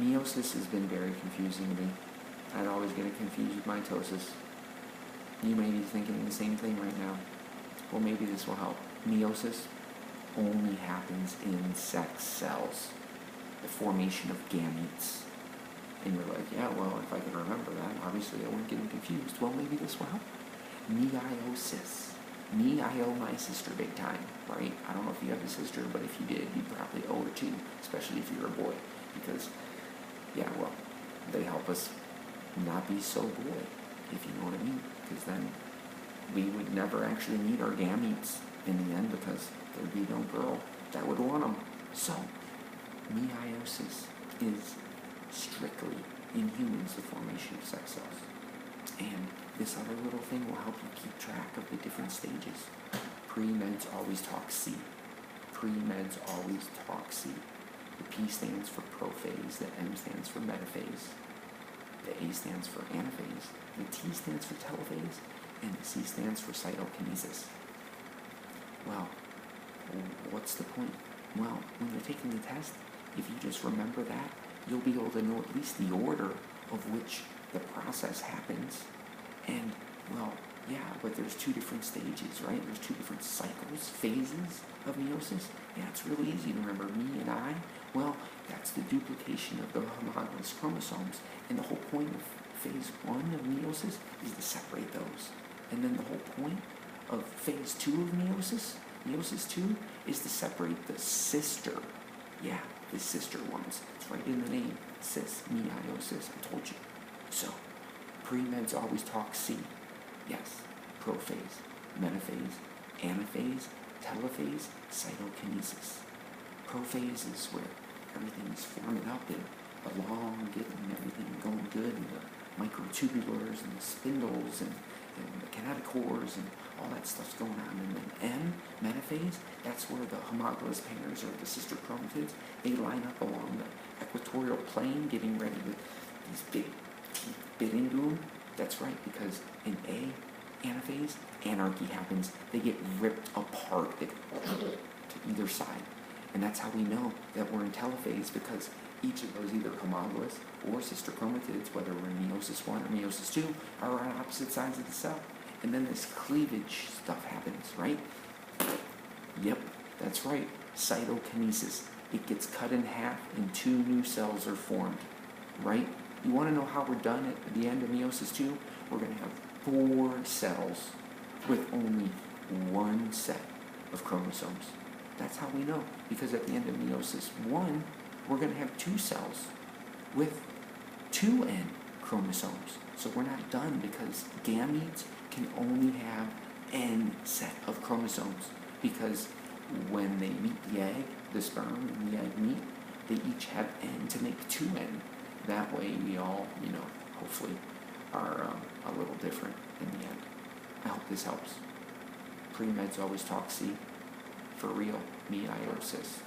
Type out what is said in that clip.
Meiosis has been very confusing to me. I'd always get it confused with mitosis. You may be thinking the same thing right now. Well, maybe this will help. Meiosis only happens in sex cells, the formation of gametes. And you're like, yeah, well, if I could remember that, obviously I wouldn't get confused. Well, maybe this will help. Meiosis. Me, I owe my sister big time, right? I don't know if you have a sister, but if you did, you probably owe her too, especially if you're a boy. Because, yeah, well, they help us not be so boy, if you know what I mean. Because then we would never actually meet our gametes in the end, because there'd be no girl that would want them. So, meiosis is strictly in humans the formation of sex cells. And this other little thing will help you keep track of the different stages. Pre-meds always talk C. Pre-meds always talk C. The P stands for prophase, the M stands for metaphase, the A stands for anaphase, the T stands for telophase, and the C stands for cytokinesis. Well, what's the point? Well, when you're taking the test, if you just remember that, you'll be able to know at least the order of which the process happens. And, well, yeah, but there's two different stages, right? There's two different cycles, phases of meiosis. Yeah, it's really easy to remember. Me and I, well, that's the duplication of the homologous chromosomes. And the whole point of phase 1 of meiosis is to separate those. And then the whole point of phase 2 of meiosis 2, is to separate the sister. Yeah, the sister ones. It's right in the name. Cis, meiosis, I told you. So, pre-meds always talk C. Yes, prophase, metaphase, anaphase, telophase, cytokinesis. Prophase is where everything is forming up and along, getting everything going good, and the microtubulars and the spindles and the kinetochores and all that stuff's going on. And then M, metaphase, that's where the homologous pairs or the sister chromatids, they line up along the equatorial plane, getting ready with these big teeth bit into them. That's right, because in A, anaphase, anarchy happens. They get ripped apart to either side. And that's how we know that we're in telophase, because each of those, either homologous or sister chromatids, whether we're in meiosis 1 or meiosis 2, are on opposite sides of the cell. And then this cleavage stuff happens, right? Yep, that's right. Cytokinesis. It gets cut in half and 2 new cells are formed, right? You want to know how we're done at the end of meiosis 2? We're going to have 4 cells with only 1 set of chromosomes. That's how we know, because at the end of meiosis 1, we're going to have 2 cells with 2 N chromosomes. So we're not done, because gametes can only have N set of chromosomes, because when they meet the egg, the sperm and the egg meet, they each have N to make 2N. That way we all, hopefully are a little different in the end. I hope this helps. Pre-meds always talk C. For real, meiosis.